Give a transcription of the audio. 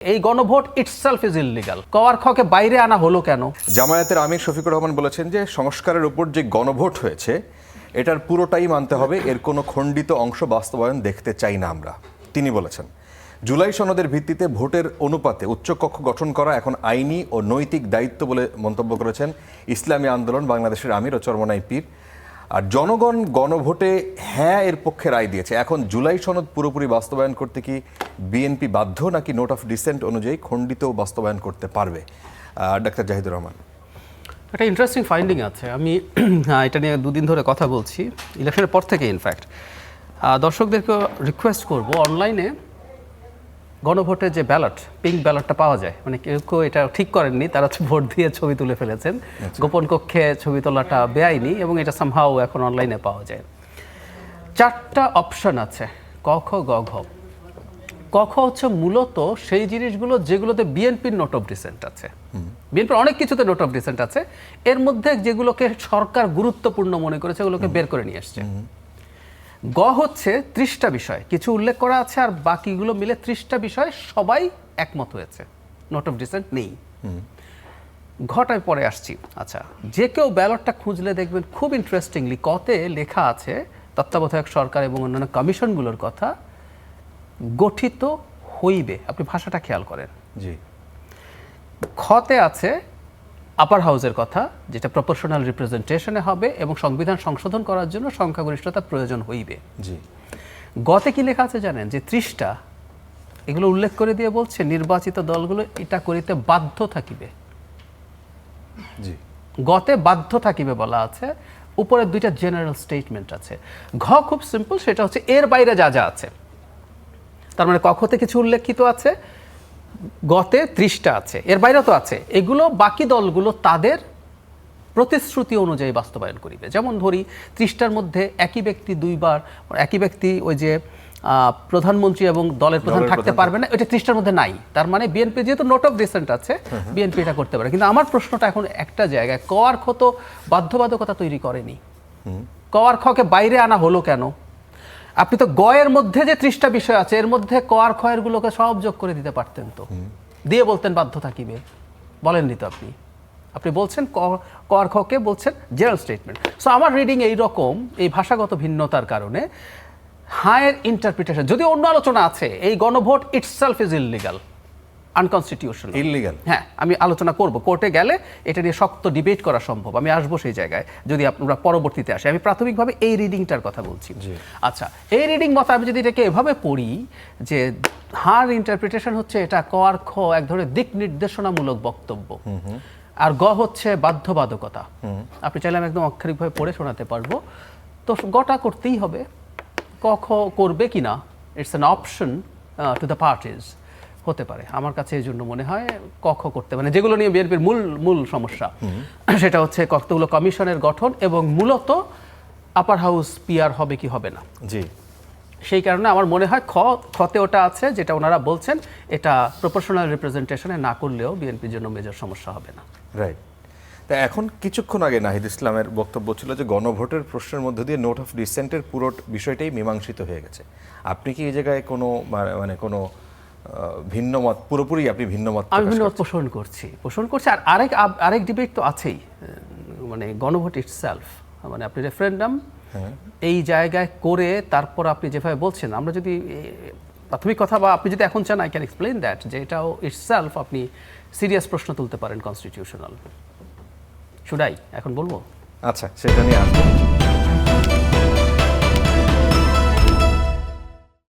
এই গণভোট itself is illegal. কওয়ার খকে বাইরে আনা হলো কেন? জামায়াতের আমির শফিকুর রহমান বলেছেন যে সংস্কারের উপর যে গণভোট হয়েছে এটার পুরোটাই মানতে হবে, এর কোনো খণ্ডিত অংশ বাস্তবায়ন দেখতে চাই না আমরা। তিনি বলেছেন জুলাই সনদের ভিত্তিতে ভোটের অনুপাতে উচ্চকক্ষ গঠন করা এখন আইনি ও নৈতিক দায়িত্ব বলে মন্তব্য করেছেন ইসলামী আন্দোলন বাংলাদেশের আমির ও চরমনাই পীর। আর জনগণ গণভোটে হ্যাঁ এর পক্ষে রায় দিয়েছে। এখন জুলাই সনদ পুরোপুরি বাস্তবায়ন করতে কি বিএনপি বাধ্য, নাকি নোট অফ ডিসেন্ট অনুযায়ী খণ্ডিত বাস্তবায়ন করতে পারবে? ডাক্তার জাহিদুর রহমান, একটা ইন্টারেস্টিং ফাইন্ডিং আছে। আমি এটা নিয়ে দুদিন ধরে কথা বলছি, ইলেকশনের পর থেকে। ইনফ্যাক্ট দর্শকদেরকে রিকোয়েস্ট করব, অনলাইনে গণভোটের যে ব্যালট, পিঙ্ক ব্যালটটা পাওয়া যায়, মানে কেউ এটা ঠিক করেননি, তারা ভোট দিয়ে ছবি তুলে ফেলেছেন। গোপন কক্ষে ছবি তোলাটা বেআইনি এবং এটা সামহাও এখন অনলাইনে পাওয়া যায়। 4টা অপশন আছে, ক খ গ ঘ। ক খ হচ্ছে মূলত সেই জিনিসগুলো যেগুলোতে বিএনপির নোট অফ ডিসেন্ট আছে। বিএনপির অনেক কিছুতে নোট অফ ডিসেন্ট আছে, এর মধ্যে যেগুলোকে সরকার গুরুত্বপূর্ণ মনে করেছে ওগুলোকে বের করে নিয়ে আসছে। গ হচ্ছে 30টা বিষয়, কিছু উল্লেখ করা আছে আর বাকিগুলো মিলে 30টা বিষয় সবাই একমত হয়েছে, নোট অফ ডিসেন্ট নেই। ঘটায় পরে আসছি। আচ্ছা, যে কেউ ব্যালটটা খুঁজলে দেখবেন খুব ইন্টারেস্টিংলি কতে লেখা আছে তত্ত্বাবধায়ক সরকার এবং অন্যান্য কমিশনগুলোর কথা গঠিত হইবে। আপনি ভাষাটা খেয়াল করেন। জি। খতে আছে আপার হাউসের কথা, যেটা প্রপোর্শনাল রিপ্রেজেন্টেশনে হবে এবং সংবিধান সংশোধন করার জন্য সংখ্যাগরিষ্ঠতার প্রয়োজন হইবে। জি। গতে কি লেখা আছে জানেন? যে 30টা এগুলো উল্লেখ করে দিয়ে বলছে নির্বাচিত দলগুলো এটা করিতে বাধ্য থাকিবে। জি। গতে বাধ্য থাকিবে বলা আছে, উপরে 2টা জেনারেল স্টেটমেন্ট আছে। ঘ খুব সিম্পল, সেটা হচ্ছে এর বাইরে যা যা আছে। তার মানে কখতে কিছু উল্লেখিত আছে, গতে 30টা আছে, এর বাইরেও তো আছে। এগুলো বাকি দলগুলো তাদের প্রতিশ্রুতি অনুযায়ী বাস্তবায়ন করিবে। যেমন ধরি 30টার মধ্যে একই ব্যক্তি দুইবার, একই ব্যক্তি ওই যে প্রধানমন্ত্রী এবং দলের প্রধান থাকতে পারবে না, এটা 30টার মধ্যে নাই। তার মানে বিএনপি যেহেতু নোট অফ ডিসেন্ট আছে, বিএনপি এটা করতে পারে। কিন্তু আমার প্রশ্নটা এখন একটা জায়গায়, কওয়ার খ তো বাধ্যবাধকতা তৈরি করেনি, কওয়ার খকে বাইরে আনা হলো কেন? আপনি তো গয়ের মধ্যে যে 30টা বিষয় আছে এর মধ্যে কওয়ার খয়ের গুলোকে সব যোগ করে দিতে পারতেন, তো দিয়ে বলতেন বাধ্য থাকিবে, বলেননি তো আপনি। আপনি বলছেন কওয়ার খকে বলছেন জেনারেল স্টেটমেন্ট। সো আমার রিডিং এইরকম, এই ভাষাগত ভিন্নতার কারণে হায়ার ইন্টারপ্রিটেশন, যদি অন্য আলোচনা আছে, এই গণভোট itself is illegal, unconstitutional. Illegal, হ্যাঁ, আমি আলোচনা করব, কোর্টে গেলে এটা নিয়ে শক্ত ডিবেট করা সম্ভব। আমি আসবো সেই জায়গায় যদি আপনারা পরবর্তীতে আসে। আমি প্রাথমিকভাবে এই রিডিংটার কথা বলছি। আচ্ছা, এই রিডিং মতো আমি যদি এটাকে এভাবে পড়ি যে হার ইন্টারপ্রিটেশন হচ্ছে এটা কওয়ার খ এক ধরনের দিক নির্দেশনামূলক বক্তব্য, আর গ হচ্ছে বাধ্যবাধকতা। আপনি চাইলে আমি একদম আক্ষরিকভাবে পড়ে শোনাতে পারবো। তো গটা করতেই হবে, ক খ করবে কিনা it's an option to the parties, হতে পারে। আমার কাছে এই জন্য মনে হয় কক্ষ করতে, মানে যেগুলো নিয়ে বিএনপির মূল সমস্যা, সেটা হচ্ছে কতগুলো কমিশনের গঠন এবং মূলত আপার হাউস পিআর হবে কি হবে না। জি। সেই কারণে আমার মনে হয় খতে ওটা আছে যেটা ওনারা বলছেন, এটা প্রপোর্শনাল রিপ্রেজেন্টেশনে না করলেও বিএনপির জন্য মেজর সমস্যা হবে না। রাইট। তা এখন কিছুক্ষণ আগে নাহিদ ইসলামের বক্তব্য ছিল যে গণভোটের প্রশ্নের মধ্য দিয়ে নোট অফ ডিসেন্টের পুরো বিষয়টাই মীমাংসিত হয়ে গেছে। আপনি কি এই জায়গায় কোনো মানে কোনো ভিন্ন মত, পুরোপুরি আপনি ভিন্ন মত? আমি ভিন্ন মত পোষণ করছি। আর আরেক ডিবেট তো আছেই, মানে গণভোট ইটসেলফ, মানে আপনি রেফারেন্ডাম এই জায়গায় করে তারপর আপনি যেভাবে বলছেন, আমরা যদি প্রাথমিক কথা, বা আপনি যদি এখন চান আই ক্যান এক্সপ্লেইন দ্যাট, যে এটাও ইটসেলফ আপনি সিরিয়াস প্রশ্ন তুলতে পারেন কনস্টিটিউশনাল। শুড আই এখন বলবো? আচ্ছা, সেটা নিয়ে আসবো।